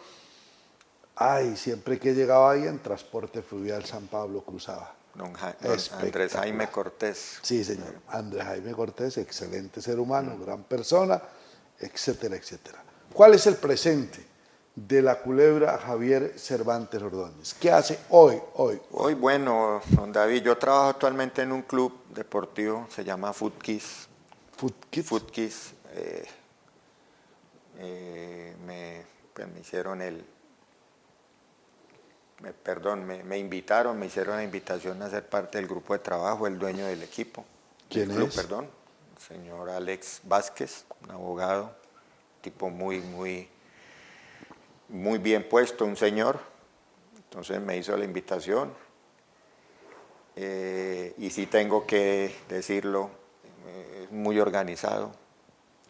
Siempre que llegaba ahí en transporte fluvial San Pablo cruzaba. Don Andrés Jaime Cortés. Sí, señor. Andrés Jaime Cortés, excelente ser humano, gran persona, etcétera, etcétera. ¿Cuál es el presente de la Culebra Javier Cervantes Ordóñez? ¿Qué hace hoy? Hoy, bueno, don David, yo trabajo actualmente en un club deportivo, se llama Footkiss. Footkiss. Me hicieron me invitaron, me hicieron la invitación a ser parte del grupo de trabajo, el dueño del equipo. ¿Quién es? El señor Alex Vázquez, un abogado tipo muy bien puesto, un señor. Entonces me hizo la invitación. Y sí tengo que decirlo, muy organizado.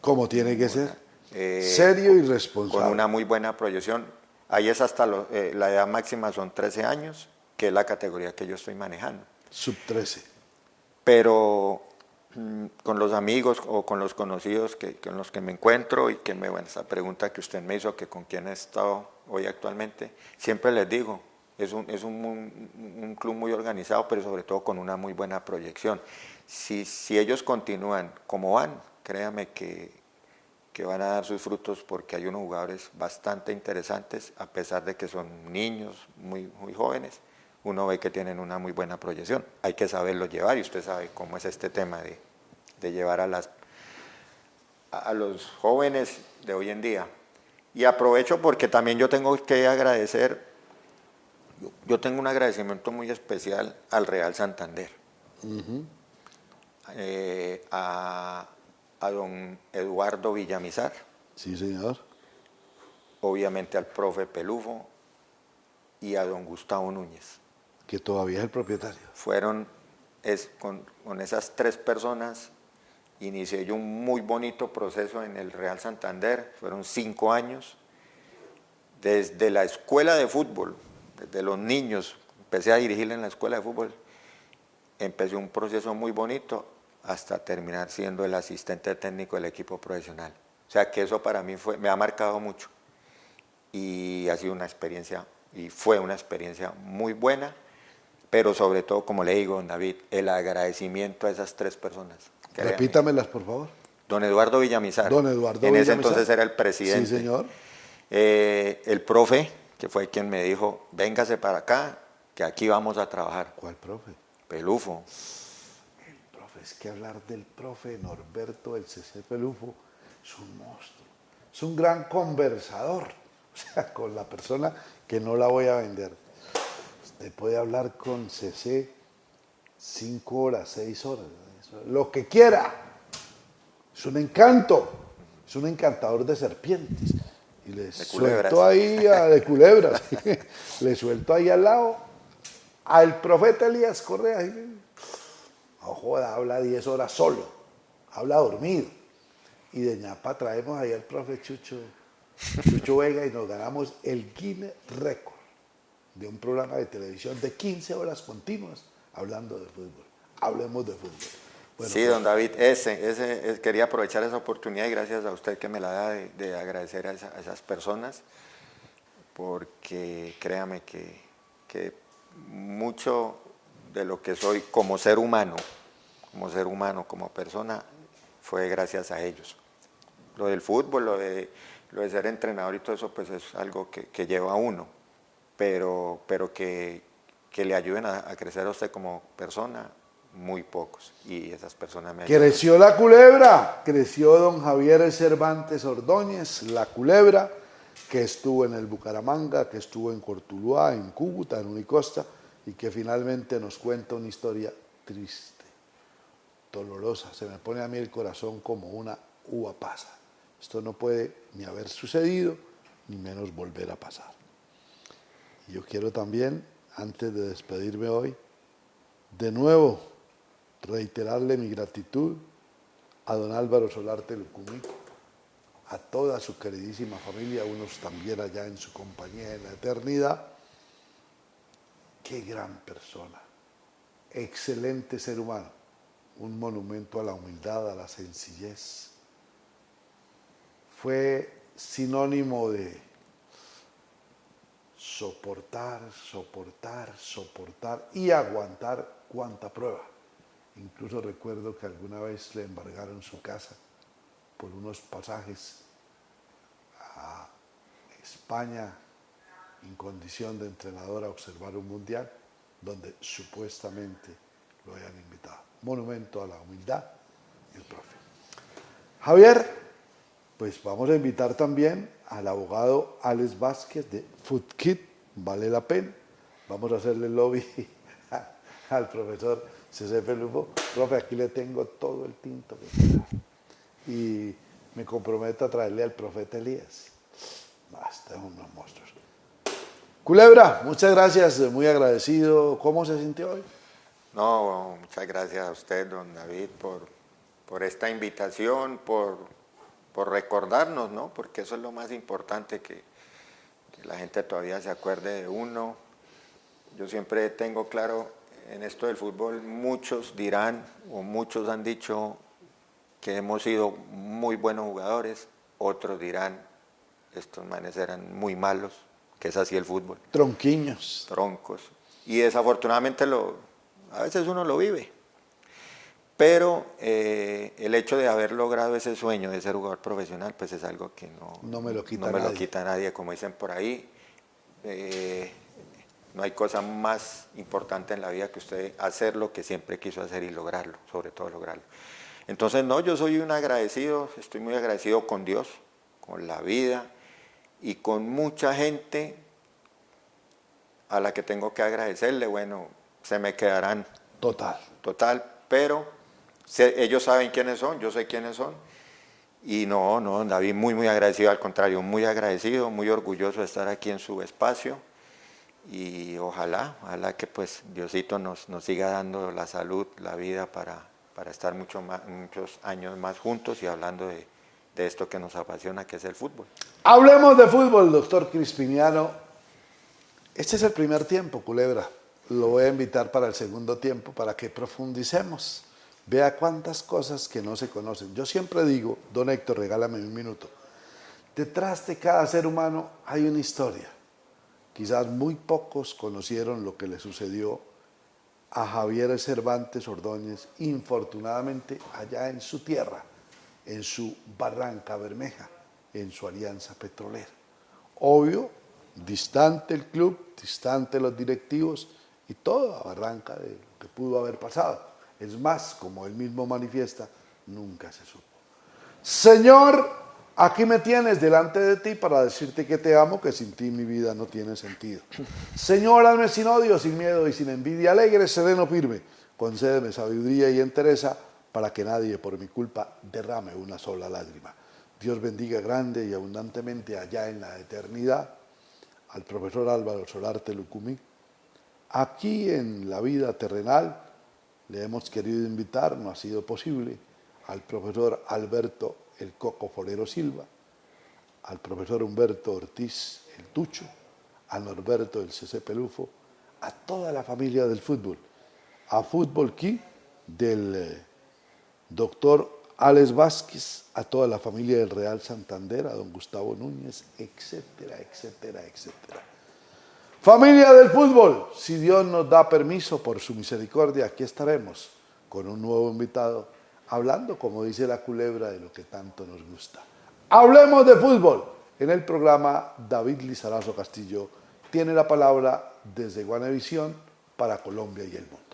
Como tiene que ser. Serio y responsable. Con una muy buena proyección. Ahí es hasta la edad máxima son 13 años, que es la categoría que yo estoy manejando. Sub 13. Pero con los amigos o con los conocidos con los que me encuentro y bueno, esa pregunta que usted me hizo, que con quién he estado hoy actualmente, siempre les digo, es un club muy organizado, pero sobre todo con una muy buena proyección. Si ellos continúan como van, créame que van a dar sus frutos, porque hay unos jugadores bastante interesantes, a pesar de que son niños muy jóvenes, uno ve que tienen una muy buena proyección. Hay que saberlo llevar, y usted sabe cómo es este tema de llevar a los jóvenes de hoy en día. Y aprovecho porque también yo tengo que agradecer, yo tengo un agradecimiento muy especial al Real Santander, a don Eduardo Villamizar. Sí, señor. Obviamente al profe Pelufo y a don Gustavo Núñez. Que todavía es el propietario. Con esas tres personas inicié yo un muy bonito proceso en el Real Santander. Fueron 5 años. Desde la escuela de fútbol, desde los niños, empecé a dirigir en la escuela de fútbol. Empecé un proceso muy bonito hasta terminar siendo el asistente técnico del equipo profesional. O sea que eso para mí me ha marcado mucho, y ha sido una experiencia, y fue una experiencia muy buena, pero sobre todo, como le digo, don David, el agradecimiento a esas tres personas. Créame. Repítamelas, por favor. Don Eduardo Villamizar. Don Eduardo en ese Villamizar. entonces era el presidente. Sí, señor. El profe, que fue quien me dijo, véngase para acá, que aquí vamos a trabajar. ¿Cuál profe? Pelufo. Es que hablar del profe Norberto del CC Pelufo es un monstruo, es un gran conversador, o sea, con la persona que no la voy a vender. Usted puede hablar con CC 5 horas, 6 horas, lo que quiera. Es un encanto, es un encantador de serpientes. Y le suelto ahí de culebras, le suelto ahí al lado al profeta Elías Correa. No joda, habla 10 horas solo, habla dormido. Y de ñapa traemos ahí al profe Chucho Vega, y nos ganamos el Guinness Record de un programa de televisión de 15 horas continuas hablando de fútbol. Hablemos de fútbol. Bueno, sí, don David, quería aprovechar esa oportunidad, y gracias a usted que me la da, de agradecer a esas personas, porque créame que mucho de lo que soy como ser humano, como persona, fue gracias a ellos. Lo del fútbol, lo de ser entrenador y todo eso, pues es algo que lleva a uno, pero que le ayuden a crecer a usted como persona, muy pocos, y esas personas me ayudan. Creció la culebra, creció don Javier Cervantes Ordóñez, la culebra, que estuvo en el Bucaramanga, que estuvo en Cortuluá, en Cúcuta, en Unicosta, y que finalmente nos cuenta una historia triste, dolorosa. Se me pone a mí el corazón como una uva pasa. Esto no puede ni haber sucedido, ni menos volver a pasar. Y yo quiero también, antes de despedirme hoy, de nuevo reiterarle mi gratitud a don Álvaro Solarte Lucumí, a toda su queridísima familia, unos también allá en su compañía en la eternidad. Qué gran persona, excelente ser humano, un monumento a la humildad, a la sencillez. Fue sinónimo de soportar y aguantar cuánta prueba. Incluso recuerdo que alguna vez le embargaron su casa por unos pasajes a España en condición de entrenador a observar un mundial donde supuestamente lo habían invitado. Monumento a la humildad, el profe. Javier, pues vamos a invitar también al abogado Alex Vázquez de Foodkit, vale la pena. Vamos a hacerle lobby al profesor CC Pelufo. Profe, aquí le tengo todo el tinto que quiera. Y me comprometo a traerle al profeta Elías. Basta, unos monstruos. Culebra, muchas gracias, muy agradecido. ¿Cómo se sintió hoy? No, muchas gracias a usted, don David, por esta invitación, por recordarnos, ¿no? Porque eso es lo más importante, que la gente todavía se acuerde de uno. Yo siempre tengo claro, en esto del fútbol, muchos dirán o muchos han dicho que hemos sido muy buenos jugadores, otros dirán, estos manes eran muy malos, que es así el fútbol. Tronquiños. Troncos. Y desafortunadamente a veces uno lo vive. Pero el hecho de haber logrado ese sueño de ser jugador profesional, pues es algo que no me lo quita no me nadie. Lo quita nadie, como dicen por ahí. No hay cosa más importante en la vida que usted hacer lo que siempre quiso hacer y lograrlo, sobre todo lograrlo. Entonces, no, yo soy un agradecido, estoy muy agradecido con Dios, con la vida y con mucha gente a la que tengo que agradecerle. Bueno, se me quedarán. Total, pero ellos saben quiénes son, yo sé quiénes son. Y no, David, muy agradecido, al contrario, muy agradecido, muy orgulloso de estar aquí en su espacio. Y ojalá que pues Diosito nos siga dando la salud, la vida para estar muchos años más juntos y hablando de esto que nos apasiona, que es el fútbol. Hablemos de fútbol, doctor Crispiniano. Este es el primer tiempo, Culebra. Lo voy a invitar para el segundo tiempo para que profundicemos. Vea cuántas cosas que no se conocen. Yo siempre digo, don Héctor, regálame un minuto. Detrás de cada ser humano hay una historia. Quizás muy pocos conocieron lo que le sucedió a Javier Cervantes Ordóñez, infortunadamente allá en su tierra, en su Barranca Bermeja, en su Alianza Petrolera. Obvio, distante el club, distante los directivos y toda Barranca de lo que pudo haber pasado. Es más, como él mismo manifiesta, nunca se supo. Señor, aquí me tienes delante de ti para decirte que te amo, que sin ti mi vida no tiene sentido. Señor, hazme sin odio, sin miedo y sin envidia, alegre, sereno, firme. Concédeme sabiduría y entereza para que nadie por mi culpa derrame una sola lágrima. Dios bendiga grande y abundantemente allá en la eternidad al profesor Álvaro Solarte Lucumí. Aquí en la vida terrenal le hemos querido invitar, no ha sido posible, al profesor Alberto el Coco Forero Silva, al profesor Humberto Ortiz el Tucho, a Norberto el CC Pelufo, a toda la familia del fútbol, a Fútbol Key del doctor Alex Vázquez, a toda la familia del Real Santander, a don Gustavo Núñez, etcétera, etcétera, etcétera. Familia del fútbol, si Dios nos da permiso por su misericordia, aquí estaremos con un nuevo invitado, hablando, como dice la culebra, de lo que tanto nos gusta. Hablemos de fútbol. En el programa, David Lizarazo Castillo tiene la palabra desde Guanevisión para Colombia y el mundo.